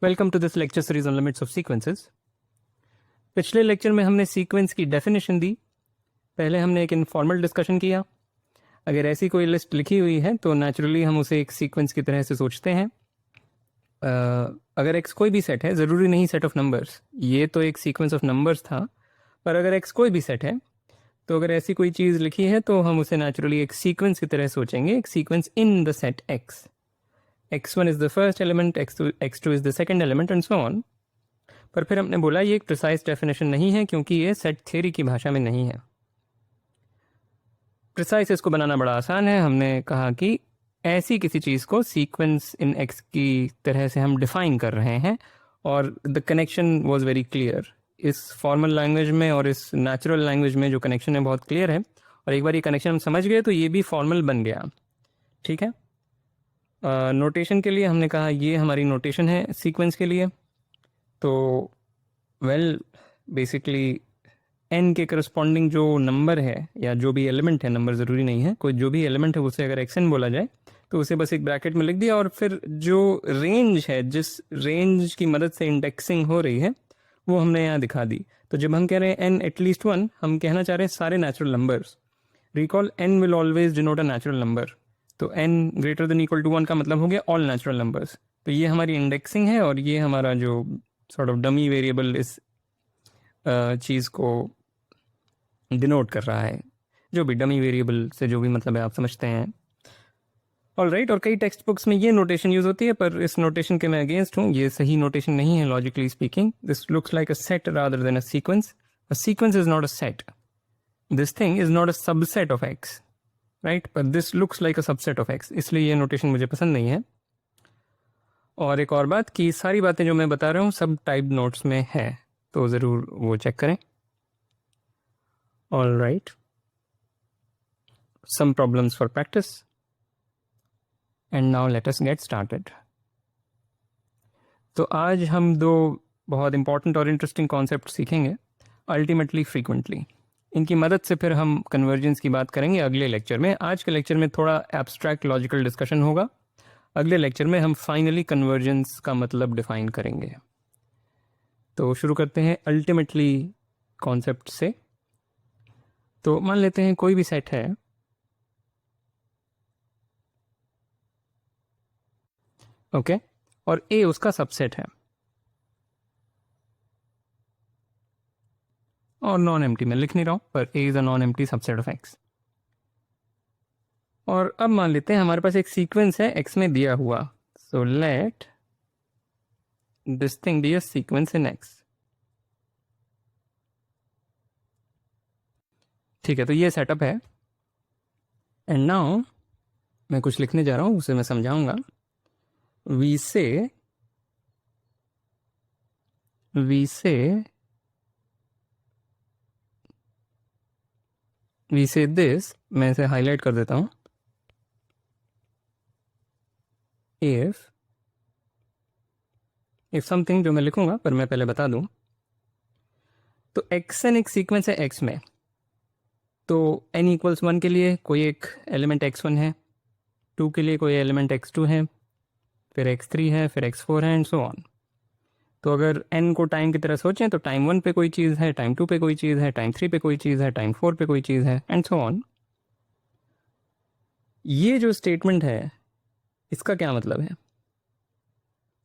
Welcome to this lecture series on limits of sequences. पिछले lecture में हमने sequence की डेफिनेशन दी। पहले हमने एक इनफॉर्मल डिस्कशन किया। अगर ऐसी कोई लिस्ट लिखी हुई है तो नेचुरली हम उसे एक सीक्वेंस की तरह से सोचते हैं। अगर एक्स कोई भी सेट है, ज़रूरी नहीं सेट ऑफ नंबर्स, ये तो एक सीक्वेंस ऑफ नंबर्स था, पर अगर एक्स कोई भी सेट है तो अगर ऐसी कोई चीज़ लिखी है तो हम उसे नेचुरली एक सीक्वेंस की तरह सोचेंगे, एक sequence in the set x. x1 is the first element, x2 is the second element and so on। पर फिर हमने बोला ये एक प्रिसाइज डेफिनेशन नहीं है क्योंकि ये सेट थ्योरी की भाषा में नहीं है। प्रिसाइज इसको बनाना बड़ा आसान है। हमने कहा कि ऐसी किसी चीज़ को सीक्वेंस इन एक्स की तरह से हम डिफाइन कर रहे हैं और the connection was very clear. इस फॉर्मल लैंग्वेज में और इस नेचुरल लैंग्वेज में जो कनेक्शन है बहुत क्लियर है, और एक बार ये कनेक्शन हम समझ गए तो ये भी फॉर्मल बन गया। ठीक है। नोटेशन के लिए हमने कहा ये हमारी नोटेशन है सीक्वेंस के लिए। तो बेसिकली n के करस्पॉन्डिंग जो नंबर है या जो भी एलिमेंट है, नंबर ज़रूरी नहीं है, कोई जो भी एलिमेंट है उसे अगर xn बोला जाए तो उसे बस एक ब्रैकेट में लिख दिया, और फिर जो रेंज है, जिस रेंज की मदद से इंडेक्सिंग हो रही है वो हमने यहाँ दिखा दी। तो जब हम कह रहे हैं n एटलीस्ट 1, हम कहना चाह रहे हैं सारे natural numbers. Recall n will always denote a natural number. तो n greater than equal to 1 का मतलब हो गया ऑल नेचुरल नंबर्स। तो ये हमारी इंडेक्सिंग है और ये हमारा जो सॉर्ट ऑफ डमी वेरिएबल इस चीज़ को डिनोट कर रहा है। जो भी डमी वेरिएबल से जो भी मतलब है आप समझते हैं। All right. और कई टेक्स्ट बुक्स में ये नोटेशन यूज़ होती है, पर इस नोटेशन के मैं अगेंस्ट हूँ। ये सही नोटेशन नहीं है logically speaking. This looks like a set rather than a sequence. A sequence is not a set. This thing is not a subset of X, right, पर this looks like a subset of X, इसलिए ये notation मुझे पसंद नहीं है। और एक और बात कि सारी बातें जो मैं बता रहा हूँ सब टाइप नोट्स में है, तो ज़रूर वो चेक करें। All right, some problems for practice and now let us get started. तो आज हम दो बहुत इंपॉर्टेंट और इंटरेस्टिंग कॉन्सेप्ट सीखेंगे, अल्टीमेटली फ्रीक्वेंटली। इनकी मदद से फिर हम कन्वर्जेंस की बात करेंगे अगले लेक्चर में। आज के लेक्चर में थोड़ा एब्स्ट्रैक्ट लॉजिकल डिस्कशन होगा। अगले लेक्चर में हम फाइनली कन्वर्जेंस का मतलब डिफाइन करेंगे। तो शुरू करते हैं अल्टीमेटली कॉन्सेप्ट से। तो मान लेते हैं कोई भी सेट है, ओके, और ए उसका सबसेट है और नॉन एम्प्टी, मैं लिख नहीं रहा हूं, पर A is a non empty subset of X. और अब मान लेते हैं हमारे पास एक सीक्वेंस है एक्स में दिया हुआ। So let this thing be a sequence in x. ठीक है, तो ये सेटअप है। एंड नाउ मैं कुछ लिखने जा रहा हूं, उसे मैं समझाऊंगा। वी से वी से वी से दिस, मैं इसे हाईलाइट कर देता हूं। इफ समथिंग, जो मैं लिखूंगा पर मैं पहले बता दूं, तो एक्स एन एक सीक्वेंस है एक्स में। तो n इक्वल्स 1 के लिए कोई एक एलिमेंट x1 है, 2 के लिए कोई एलिमेंट x2 है, फिर x3 है, फिर x4 है एंड सो ऑन। तो अगर n को टाइम की तरह सोचें तो टाइम 1 पे कोई चीज़ है, टाइम 2 पे कोई चीज़ है, टाइम 3 पे कोई चीज़ है, टाइम 4 पे कोई चीज़ है एंड सो ऑन। ये जो स्टेटमेंट है इसका क्या मतलब है?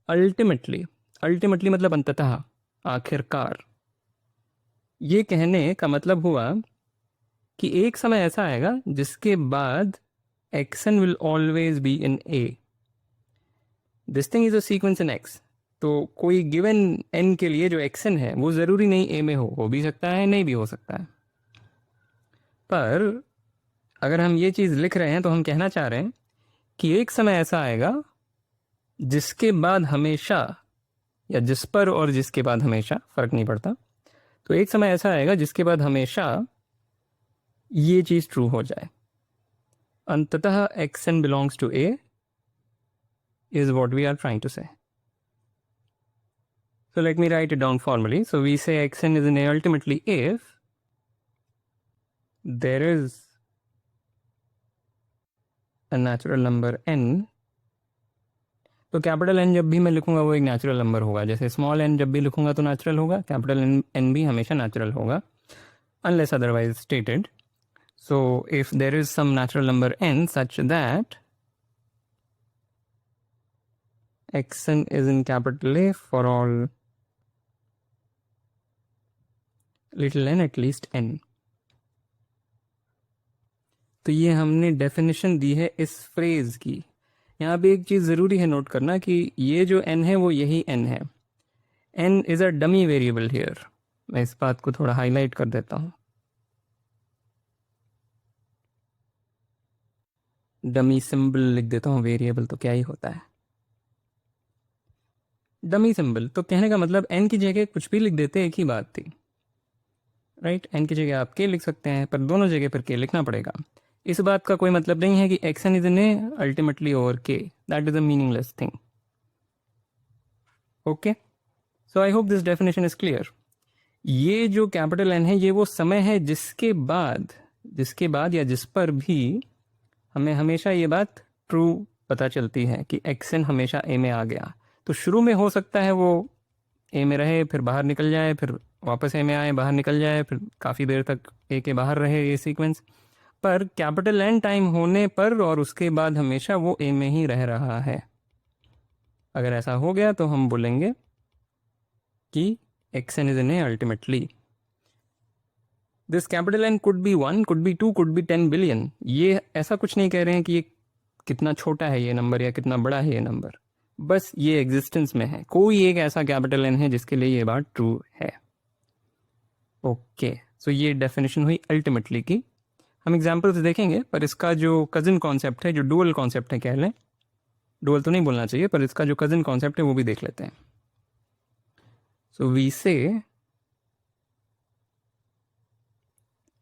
अल्टीमेटली, अल्टीमेटली मतलब अंततः, आखिरकार। ये कहने का मतलब हुआ कि एक समय ऐसा आएगा जिसके बाद action will always be in A. This thing is a sequence in x. तो कोई गिवन एन के लिए जो एक्सन है वो ज़रूरी नहीं ए में हो भी सकता है, नहीं भी हो सकता है। पर अगर हम ये चीज़ लिख रहे हैं तो हम कहना चाह रहे हैं कि एक समय ऐसा आएगा जिसके बाद हमेशा, या जिस पर और जिसके बाद हमेशा फ़र्क नहीं पड़ता, तो एक समय ऐसा आएगा जिसके बाद हमेशा ये चीज़ ट्रू हो जाए। अंततः x n belongs to A is what we are trying to say. So let me write it down formally. So we say xn is in A ultimately if there is a natural number n। तो capital N जब भी मैं लिखूंगा वो एक natural number होगा, जैसे small N जब भी लिखूंगा तो नेचुरल होगा, कैपिटल एन भी हमेशा नेचुरल होगा unless otherwise stated. So if there is some natural number n such that xn is in capital A for all little n at least n. तो ये हमने डेफिनेशन दी है इस फ्रेज की. यहाँ पे एक चीज़ ज़रूरी है नोट करना कि ये जो n है वो यही n है. n is a dummy variable here. मैं इस बात को थोड़ा हाईलाइट कर देता हूँ. डमी सिंबल लिख देता हूँ, वेरिएबल तो क्या ही होता है. डमी सिंबल तो कहने का मतलब n की जगह कुछ भी लिख देते एक ही बात थी, राइट. n की जगह आप k लिख सकते हैं, पर दोनों जगह पर k लिखना पड़ेगा. इस बात का कोई मतलब नहीं है कि xn is in A ultimately over k. That is a meaningless thing. Okay, so I hope this definition is clear. ये जो कैपिटल n है ये वो समय है जिसके बाद या जिस पर भी हमें हमेशा ये बात ट्रू पता चलती है कि xn हमेशा a में आ गया. तो शुरू में हो सकता है वो a में रहे, फिर बाहर निकल जाए, फिर वापस a में आए, बाहर निकल जाए, फिर काफ़ी देर तक a के बाहर रहे ये सीक्वेंस. पर कैपिटल N टाइम होने पर और उसके बाद हमेशा वो a में ही रह रहा है. अगर ऐसा हो गया तो हम बोलेंगे कि xn is in a ultimately. This capital N could be 1, could be 2, could be 10 billion. ये ऐसा कुछ नहीं कह रहे हैं कि ये कितना छोटा है ये नंबर या कितना बड़ा है ये नंबर. बस ये एग्जिस्टेंस में है. कोई एक ऐसा कैपिटल N है जिसके लिए ये बात ट्रू है. ओके, सो ये डेफिनेशन हुई अल्टीमेटली की. हम एग्जाम्पल्स देखेंगे, पर इसका जो कजिन कॉन्सेप्ट है, जो डुअल कॉन्सेप्ट है कह लें, डुअल तो नहीं बोलना चाहिए, पर इसका जो कजिन कॉन्सेप्ट है वो भी देख लेते हैं. सो वी से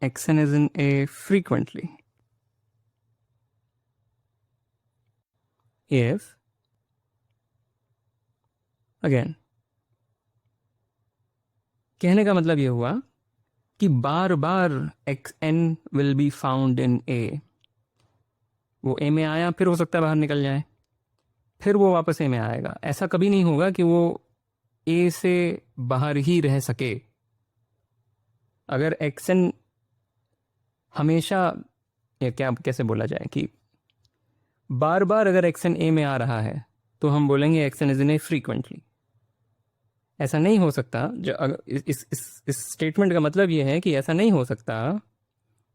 xn is in a frequently if again, कहने का मतलब ये हुआ कि बार बार xn will be found in a. वो a में आया, फिर हो सकता है बाहर निकल जाए, फिर वो वापस a में आएगा. ऐसा कभी नहीं होगा कि वो a से बाहर ही रह सके. अगर xn हमेशा, या क्या कैसे बोला जाए, कि बार बार अगर xn a में आ रहा है तो हम बोलेंगे xn is in a frequently. ऐसा नहीं हो सकता. जो इस स्टेटमेंट का मतलब ये है कि ऐसा नहीं हो सकता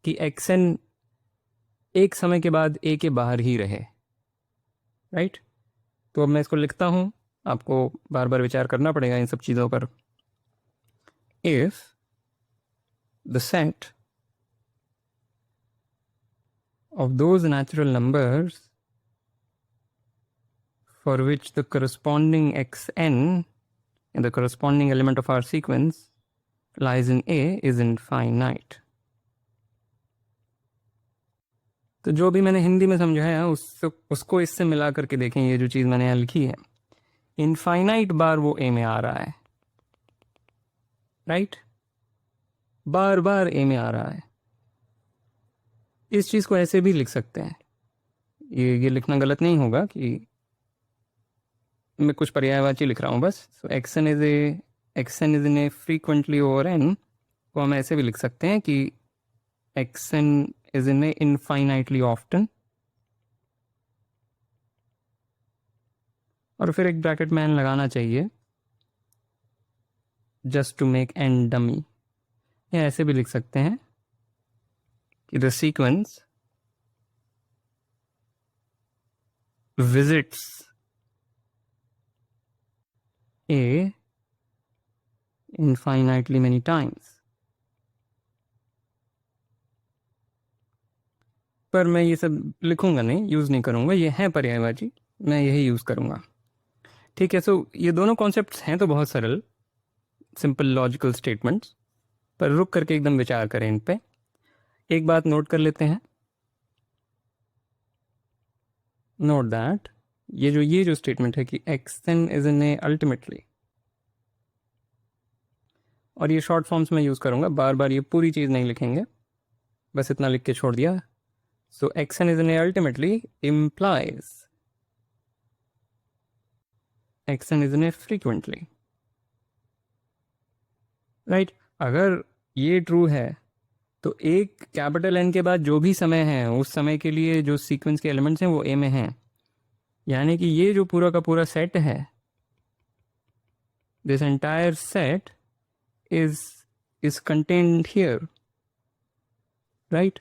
कि xn एक समय के बाद a के बाहर ही रहे, राइट. तो अब मैं इसको लिखता हूँ, आपको बार बार विचार करना पड़ेगा इन सब चीज़ों पर. If the set of those natural numbers for which the corresponding xn in the corresponding element of our sequence lies in A is infinite. तो जो भी मैंने हिंदी में समझाया उसको इससे मिला करके देखें. ये जो चीज़ मैंने यहाँ लिखी है, इनफाइनाइट बार वो A में आ रहा है, राइट. बार बार A में आ रहा है. इस चीज़ को ऐसे भी लिख सकते हैं. ये लिखना गलत नहीं होगा कि मैं कुछ पर्यायवाची लिख रहा हूँ बस. सो xn is in A frequently over n को हम ऐसे भी लिख सकते हैं कि xn is in A infinitely often, और फिर एक ब्रैकेट में n लगाना चाहिए just to make n dummy. या ऐसे भी लिख सकते हैं कि the sequence visits A infinitely many times. पर मैं ये सब लिखूंगा नहीं, यूज़ नहीं करूंगा. ये है पर्यायवाची, मैं यही यूज़ करूंगा. ठीक है. सो ये दोनों कॉन्सेप्ट्स हैं तो बहुत सरल, सिंपल लॉजिकल स्टेटमेंट्स, पर रुक करके एकदम विचार करें इन पे. एक बात नोट कर लेते हैं. नोट दैट ये जो स्टेटमेंट है कि xn is in A ultimately, और ये शॉर्ट फॉर्म्स में यूज़ करूँगा, बार बार ये पूरी चीज़ नहीं लिखेंगे, बस इतना लिख के छोड़ दिया. सो xn is in A ultimately implies xn is in a frequently, right. अगर ये ट्रू है तो एक कैपिटल एन के बाद जो भी समय है उस समय के लिए जो सीक्वेंस के एलिमेंट्स हैं वो ए में हैं, यानी कि ये जो पूरा का पूरा सेट है, this entire set is contained here, right?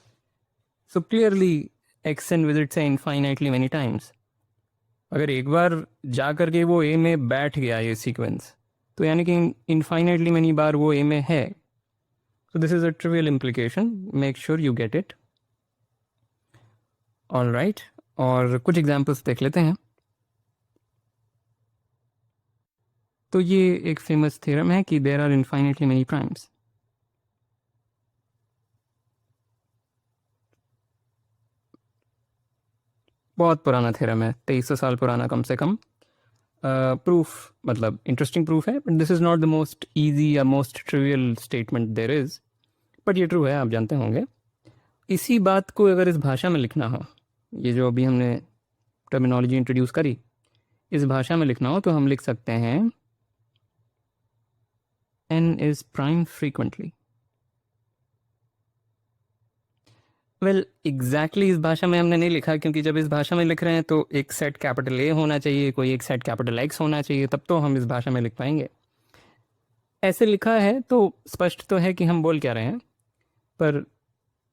So clearly xn visits है infinitely many times. अगर एक बार जा करके वो ए में बैठ गया ये सीक्वेंस, तो यानी कि इनफाइनाइटली मैनी बार वो ए में है. So this is a trivial implication. Make sure you get it. All right. और कुछ एग्जांपल्स देख लेते हैं. तो ये एक फेमस थ्योरम है कि there are infinitely many primes. बहुत पुराना थ्योरम है, 2300 साल पुराना कम से कम. प्रूफ मतलब इंटरेस्टिंग प्रूफ है, but this is not the most easy या most trivial statement there is, but ये ट्रू है, आप जानते होंगे. इसी बात को अगर इस भाषा में लिखना हो, ये जो अभी हमने टर्मिनोलॉजी इंट्रोड्यूस करी, इस भाषा में लिखना हो तो हम लिख सकते हैं n is prime frequently. Well exactly इस भाषा में हमने नहीं लिखा, क्योंकि जब इस भाषा में लिख रहे हैं तो एक सेट कैपिटल ए होना चाहिए, कोई एक सेट कैपिटल एक्स होना चाहिए, तब तो हम इस भाषा में लिख पाएंगे. ऐसे लिखा है तो स्पष्ट तो है कि हम बोल क्या रहे हैं, पर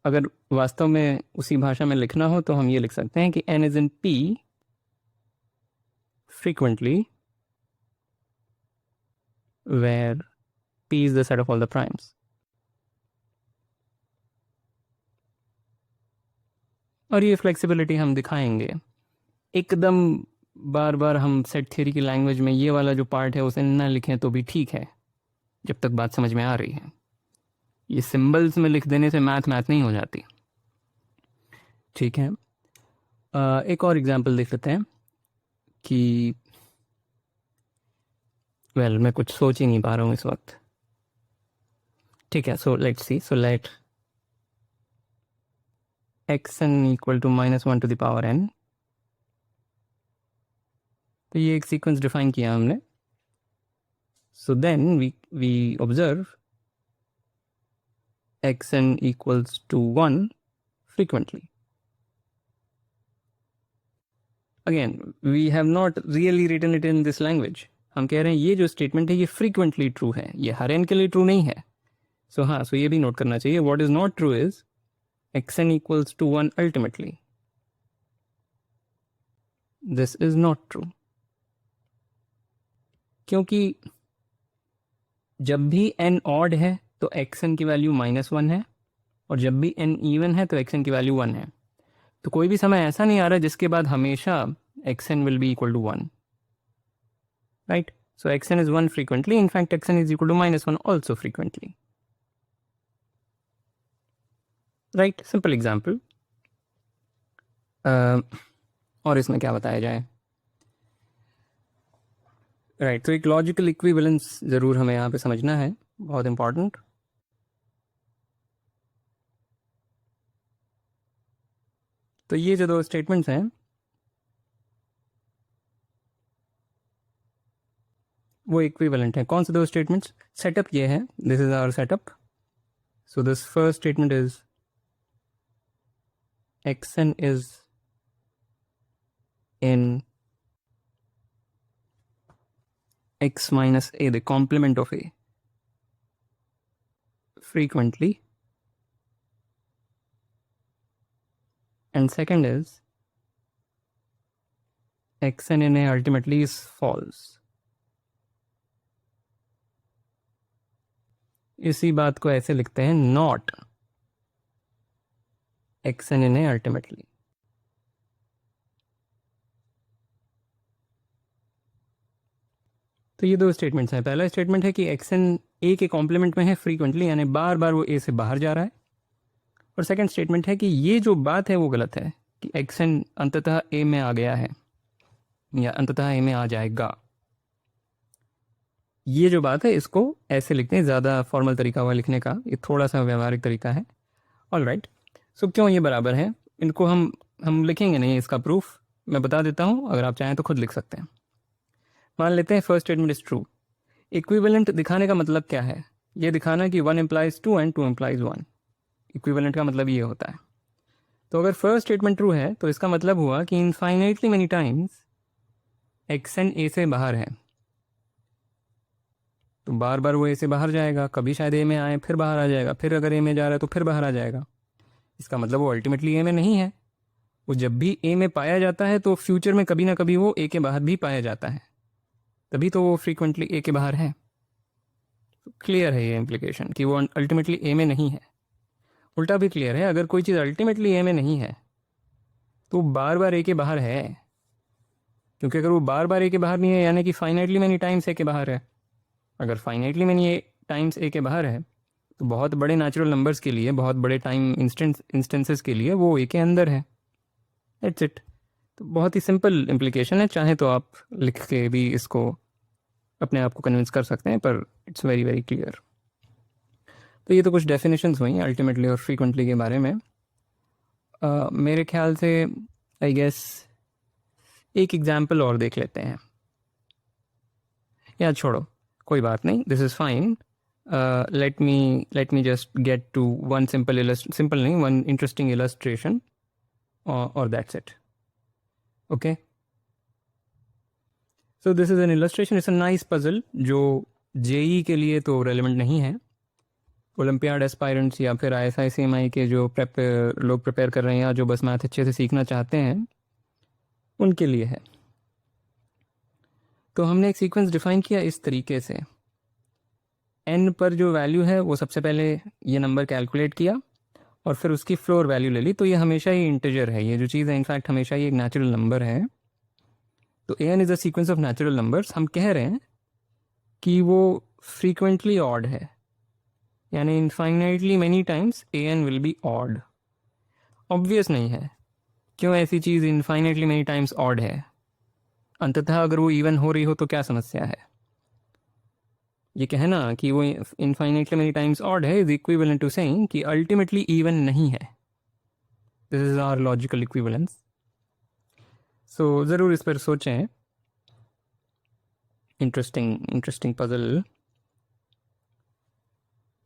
अगर वास्तव में उसी भाषा में लिखना हो तो हम ये लिख सकते हैं कि n is in p frequently where p is the set of all the primes. और ये फ्लेक्सिबिलिटी हम दिखाएंगे. एकदम बार बार हम सेट थ्योरी की लैंग्वेज में ये वाला जो पार्ट है उसे ना लिखें तो भी ठीक है, जब तक बात समझ में आ रही है. ये सिंबल्स में लिख देने से मैथ नहीं हो जाती. ठीक है. एक और एग्जांपल देख लेते हैं कि मैं कुछ सोच ही नहीं पा रहा हूँ इस वक्त. ठीक है, so let's see. So let xn equal to -1 to the power n. तो ये एक सीक्वेंस डिफाइन किया हमने. So then we observe xn equals to 1 frequently. Again, we have not really written it in this language. हम कह रहे हैं ये जो स्टेटमेंट है ये फ्रीक्वेंटली ट्रू है, ये हर n के लिए ट्रू नहीं है. सो हाँ, सो ये भी नोट करना चाहिए. What is not true is xn equals to 1 ultimately. This is not true. क्योंकि जब भी n ऑड है तो xn की वैल्यू -1 है, और जब भी n इवन है तो xn की वैल्यू 1 है. तो कोई भी समय ऐसा नहीं आ रहा जिसके बाद हमेशा xn will be equal to 1. Right? So xn is 1 frequently. In fact, xn is equal to -1 also frequently. Right, simple example. और इसमें क्या बताया जाए. राइट, तो एक लॉजिकल इक्विवेलेंस ज़रूर हमें यहाँ पे समझना है, बहुत इम्पॉर्टेंट. तो ये जो दो स्टेटमेंट्स हैं वो इक्विवेलेंट हैं. कौन से दो स्टेटमेंट्स? सेटअप ये है, this is our setup. So this first statement is xn is in x minus a, the complement of a, frequently. And second is xn in a ultimately is false. इसी बात को ऐसे लिखते हैं, not xn in a ultimately. तो ये दो statements हैं. पहला स्टेटमेंट है कि xn a के कॉम्प्लीमेंट में है फ्रीक्वेंटली, यानी बार बार वो a से बाहर जा रहा है. और सेकंड स्टेटमेंट है कि ये जो बात है वो गलत है कि xn अंततः a में आ गया है या अंततः a में आ जाएगा. ये जो बात है इसको ऐसे लिखते हैं, ज़्यादा फॉर्मल तरीका हुआ लिखने का, ये थोड़ा सा व्यवहारिक तरीका है. All right. सो क्यों ये बराबर है, इनको हम लिखेंगे नहीं, इसका प्रूफ मैं बता देता हूँ, अगर आप चाहें तो खुद लिख सकते हैं. मान लेते हैं first statement is true. Equivalent दिखाने का मतलब क्या है? ये दिखाना कि 1 implies 2 एंड 2 implies 1। इक्विवेलेंट का मतलब ये होता है। तो अगर फर्स्ट स्टेटमेंट ट्रू है तो इसका मतलब हुआ कि इनफाइनाइटली मेनी टाइम्स एक्सन ए से बाहर है। तो बार बार वो ए से बाहर जाएगा, कभी शायद ए में आए फिर बाहर आ जाएगा, फिर अगर ए में जा रहा है तो फिर बाहर आ जाएगा। इसका मतलब वो अल्टीमेटली ए में नहीं है। वो जब भी ए में पाया जाता है तो फ्यूचर में कभी ना कभी वो ए के बाहर भी पाया जाता है, तभी तो वो फ्रीक्वेंटली ए के बाहर है। क्लियर है ये इम्प्लीकेशन कि वो अल्टीमेटली ए में नहीं है। उल्टा भी क्लियर है, अगर कोई चीज़ अल्टीमेटली ए में नहीं है तो बार बार ए के बाहर है, क्योंकि अगर वो बार बार ए के बाहर नहीं है यानी कि फाइनाइटली मैनी टाइम्स ए के बाहर है। अगर फाइनाइटली मैनी टाइम्स ए के बाहर है तो बहुत बड़े नेचुरल नंबर्स के लिए, बहुत बड़े टाइम इंस्टेंसेस के लिए वो ए के अंदर है। That's it. तो बहुत ही सिंपल इम्प्लीकेशन है, चाहे तो आप लिख के भी इसको अपने आप को कन्विंस कर सकते हैं, पर इट्स वेरी वेरी क्लियर। तो ये तो कुछ डेफिनेशंस हुई अल्टीमेटली और फ्रीक्वेंटली के बारे में। मेरे ख्याल से आई गेस एक एग्जाम्पल और देख लेते हैं, या छोड़ो कोई बात नहीं, this is fine. Let me just get to one simple नहीं, वन इंटरेस्टिंग इलस्ट्रेशन और that's it. Okay, so this is an illustration, it's a nice puzzle जो जेई के लिए तो रेलिवेंट नहीं है। ओलंपियाड एस्पायरेंट्स या फिर ISI-CMI के जो लोग प्रिपेयर कर रहे हैं या जो बस मैथ अच्छे से सीखना चाहते हैं उनके लिए है। तो हमने एक सीक्वेंस डिफाइन किया इस तरीके से, n पर जो वैल्यू है वो सबसे पहले ये नंबर कैलकुलेट किया और फिर उसकी फ्लोर वैल्यू ले ली। तो ये हमेशा ही इंटीजर है, ये जो चीज़ है इनफैक्ट हमेशा ही एक नेचुरल नंबर है। तो an is a sequence of natural numbers. हम कह रहे हैं कि वो फ्रीक्वेंटली ऑड है, यानी infinitely many times an will be odd. Obvious नहीं है क्यों ऐसी चीज़ इनफाइनाइटली मेनी टाइम्स ऑड है। अंततः अगर वो इवन हो रही हो तो क्या समस्या है? ये कहना कि वो इनफाइनाइटली मेनी टाइम्स ऑड है इज इक्विवेलेंट टू सेइंग कि अल्टीमेटली इवन नहीं है। This is our logical equivalence. So ज़रूर इस पर सोचें। Interesting puzzle.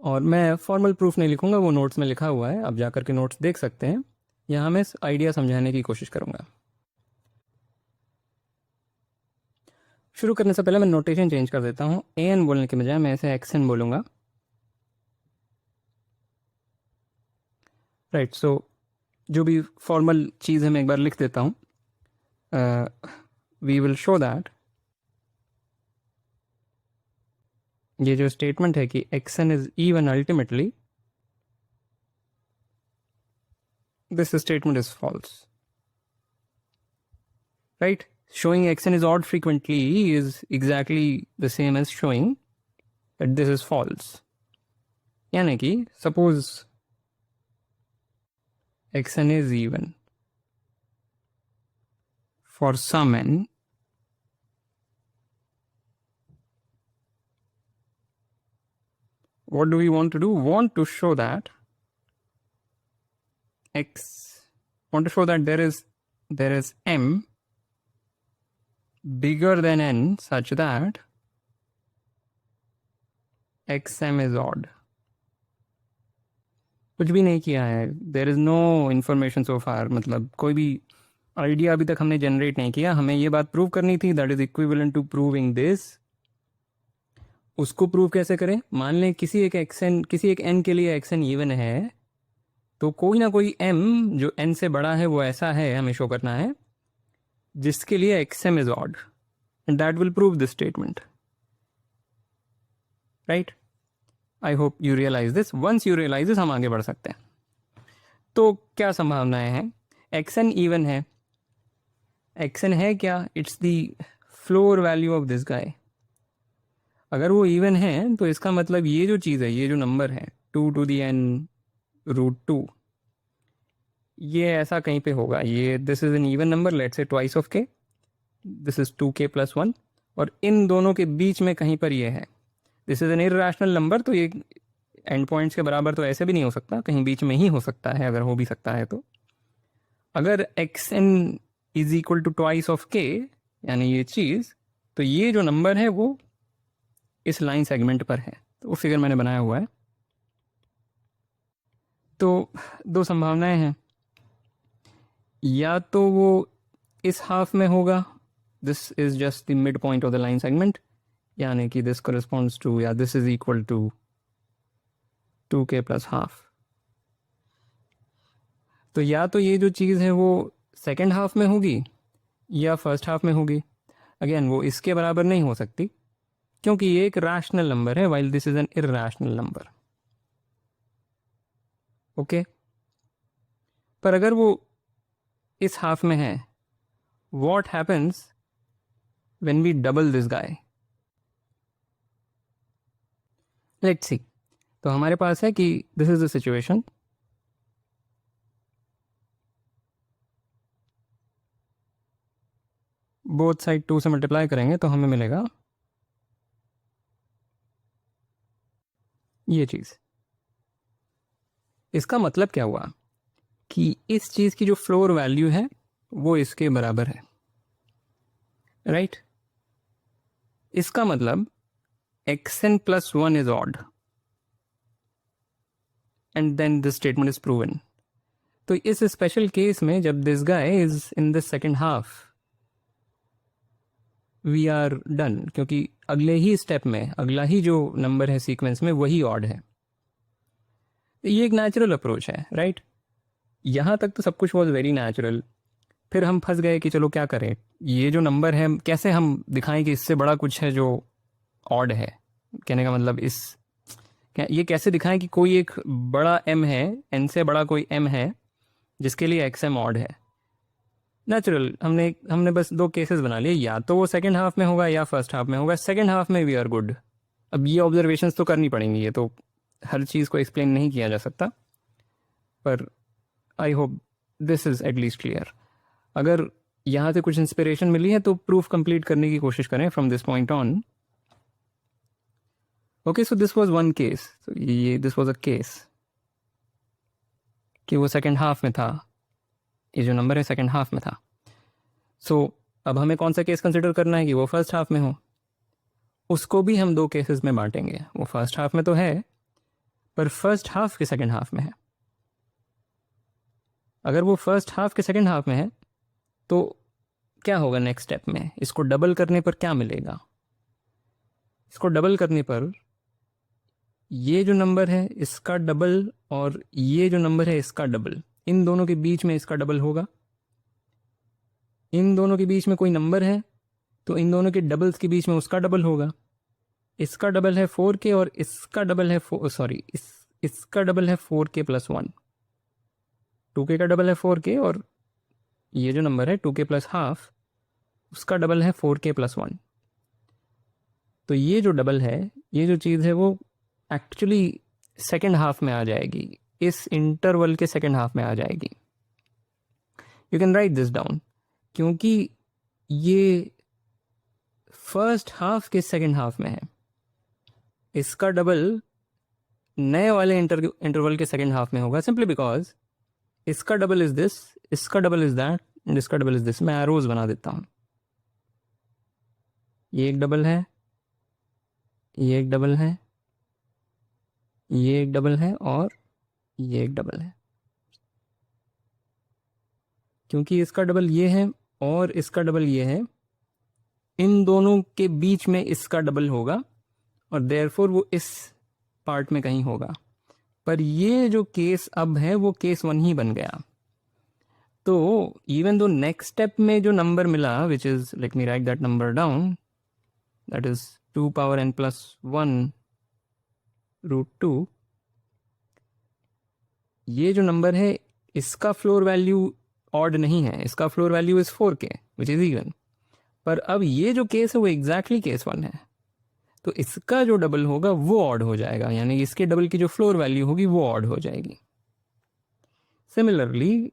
और मैं फॉर्मल प्रूफ नहीं लिखूंगा, वो नोट्स में लिखा हुआ है, आप जाकर के नोट्स देख सकते हैं। यहाँ मैं आइडिया समझाने की कोशिश करूँगा। शुरू करने से पहले मैं नोटेशन चेंज कर देता हूँ। an बोलने के बजाय मैं ऐसे xn बोलूँगा। राइट, सो जो भी फॉर्मल चीज़ है मैं एक बार लिख देता हूँ। वी विल शो दैट ये जो स्टेटमेंट है कि xn is even ultimately, this statement is false. Right? Showing xn is odd frequently is exactly the same as showing that this is false. यानी कि suppose xn is even for some n, what do we want to do? Want to show that there is m bigger than n such that xm is odd. कुछ भी नहीं किया है, there is no information so far, मतलब कोई भी idea अभी तक हमने जनरेट नहीं किया। हमें ये बात प्रूव करनी थी, that is equivalent to proving this. उसको प्रूव कैसे करें? मान लें किसी एक n के लिए xn इवन है, तो कोई ना कोई m जो n से बड़ा है वो ऐसा है, हमें शो करना है, जिसके लिए xm is odd, and that will prove this statement. Right, I hope you realise this. Once you realise this हम आगे बढ़ सकते हैं। तो क्या संभावनाएं हैं? xn इवन है, xn है क्या? It's the floor value of this guy. अगर वो इवन है तो इसका मतलब ये जो चीज़ है, ये जो नंबर है 2^n√2, ये ऐसा कहीं पे होगा। ये this is N even number, let's say twice of k, this is 2k+1, और इन दोनों के बीच में कहीं पर ये है। This is N irrational number, तो ये एंड पॉइंट्स के बराबर तो ऐसे भी नहीं हो सकता, कहीं बीच में ही हो सकता है, अगर हो भी सकता है तो। अगर xn is equal to twice of k, यानी ये चीज़, तो ये जो नंबर है वो इस लाइन सेगमेंट पर है, तो वो फिगर मैंने बनाया हुआ है। तो दो संभावनाएं हैं, या तो वो इस हाफ में होगा, this is just the mid point of the line segment, यानी कि दिस कॉरेस्पॉन्ड्स टू या this is equal to 2k plus half. तो या तो ये जो चीज़ है वो सेकेंड हाफ में होगी या फर्स्ट हाफ में होगी। अगेन वो इसके बराबर नहीं हो सकती क्योंकि ये एक रैशनल नंबर है, while this is an irrational number. Okay, पर अगर वो इस हाफ में है, what happens when we double this guy? Let's see. तो हमारे पास है कि this is the situation, both side 2 से मल्टीप्लाई करेंगे तो हमें मिलेगा ये चीज़। इसका मतलब क्या हुआ कि इस चीज़ की जो फ्लोर वैल्यू है वो इसके बराबर है, राइट? इसका मतलब xn plus 1 is odd and then this statement is proven. तो इस स्पेशल केस में जब this guy is in the second half, we are done, क्योंकि अगले ही स्टेप में अगला ही जो नंबर है सीक्वेंस में वही ऑड है। ये एक नेचुरल अप्रोच है, राइट? यहाँ तक तो सब कुछ वॉज वेरी नेचुरल। फिर हम फंस गए कि चलो क्या करें, ये जो नंबर है कैसे हम दिखाएं कि इससे बड़ा कुछ है जो ऑड है। कहने का मतलब ये कैसे दिखाएं कि कोई एक बड़ा m है, n से बड़ा कोई m है जिसके लिए xm ऑड है। नेचुरल, हमने बस दो केसेस बना लिए, या तो वो सेकंड हाफ में होगा या फर्स्ट हाफ में होगा। सेकंड हाफ में वी आर गुड। अब ये ऑब्जर्वेशंस तो करनी पड़ेंगी, ये तो हर चीज़ को एक्सप्लेन नहीं किया जा सकता, पर आई hope this is at least clear. अगर यहाँ से कुछ इंस्पिरेशन मिली है तो प्रूफ कंप्लीट करने की कोशिश करें from this point on. Okay, so this was one case, ये दिस वाज अ केस कि वो सेकंड हाफ में था, ये जो नंबर है सेकंड हाफ में था। सो अब हमें कौन सा केस कंसिडर करना है कि वो फर्स्ट हाफ में हो। उसको भी हम दो केसेस में बांटेंगे, वो फर्स्ट हाफ में तो है पर फर्स्ट हाफ के सेकंड हाफ में है। अगर वो फर्स्ट हाफ के सेकंड हाफ में है तो क्या होगा नेक्स्ट स्टेप में? इसको डबल करने पर क्या मिलेगा? इसको डबल करने पर ये जो नंबर है इसका डबल और ये जो नंबर है इसका डबल, इन दोनों के बीच में इसका डबल होगा। इन दोनों के बीच में कोई नंबर है तो इन दोनों के डबल्स के बीच में उसका डबल होगा। इसका डबल है 4k और इसका डबल है इसका डबल है 4k प्लस 1। 2k का डबल है 4k और ये जो नंबर है 2k प्लस हाफ, उसका डबल है 4k प्लस 1। तो ये जो डबल है, ये जो चीज़ है वो एक्चुअली सेकेंड हाफ में आ जाएगी, इस इंटरवल के सेकेंड हाफ में आ जाएगी। You can write this down, क्योंकि ये फर्स्ट हाफ के सेकेंड हाफ में है। इसका डबल नए वाले इंटरवल के सेकेंड हाफ में होगा, सिंपली बिकॉज इसका डबल इज दिस, इसका डबल इज दैट एंड इसका डबल इज दिस। मैं एरोज बना देता हूँ, ये एक डबल है, ये एक डबल है, ये एक डबल है और ये एक डबल है। क्योंकि इसका डबल ये है और इसका डबल ये है, इन दोनों के बीच में इसका डबल होगा और देयरफॉर वो इस पार्ट में कहीं होगा। पर ये जो केस अब है वो केस 1 ही बन गया। तो इवन दो नेक्स्ट स्टेप में जो नंबर मिला, which is, let me write that number down, that is 2 power n plus 1 root 2। ये जो नंबर है इसका फ्लोर वैल्यू ऑड नहीं है, इसका floor value is 4k which is even. पर अब ये जो केस है वो एग्जैक्टली केस 1 है, तो इसका जो डबल होगा वो ऑड हो जाएगा, यानी इसके डबल की जो फ्लोर वैल्यू होगी वो ऑड हो जाएगी। सिमिलरली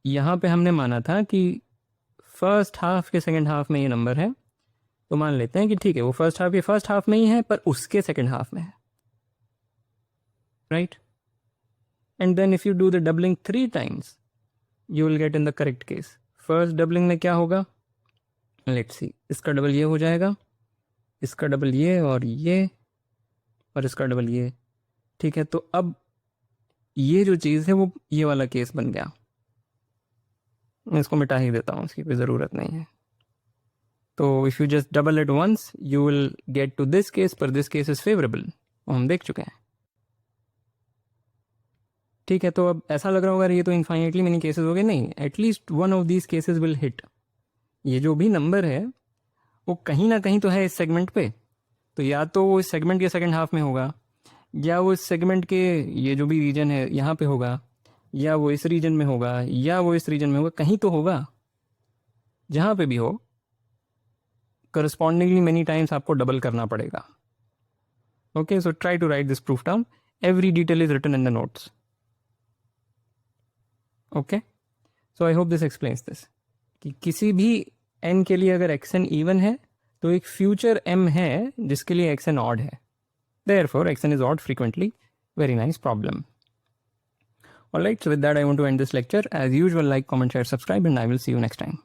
यहाँ पे हमने माना था कि फर्स्ट हाफ के सेकेंड हाफ में ये नंबर है, तो मान लेते हैं कि ठीक है वो फर्स्ट हाफ के फर्स्ट हाफ में ही है पर उसके सेकेंड हाफ में है, right? And then if you do the doubling 3 times you will get in the correct case. First doubling में क्या होगा? लेट्स सी, इसका डबल ये हो जाएगा, इसका डबल ये, और इसका डबल ये। ठीक है, तो अब ये जो चीज़ है वो ये वाला केस बन गया। मैं इसको मिटा ही देता हूँ, इसकी कोई ज़रूरत नहीं है। तो if you just double it once you will get to this case, पर दिस केस इज़ फेवरेबल, हम देख चुके हैं। ठीक है, तो अब ऐसा लग रहा होगा ये तो इन्फाइनेटली मेनी केसेस हो गए, नहीं, at least one of these cases will hit. ये जो भी नंबर है वो कहीं ना कहीं तो है इस सेगमेंट पे, तो या तो वो इस सेगमेंट के सेकंड हाफ में होगा, या वो इस सेगमेंट के ये जो भी रीजन है यहाँ पे होगा, या वो इस रीजन में होगा, या वो इस रीजन में होगा, कहीं तो होगा। जहाँ पे भी हो करस्पॉन्डिंगली मेनी टाइम्स आपको डबल करना पड़ेगा। Okay, so try to write this proof down, every detail is written in the notes. Okay, so I hope this explains this कि किसी भी n के लिए अगर xn इवन है तो एक फ्यूचर m है जिसके लिए xn ऑड है, therefore xn is odd frequently. Very nice problem. Alright, so with that I want to end this lecture. As usual, like, comment, share, subscribe, and I will see you next time.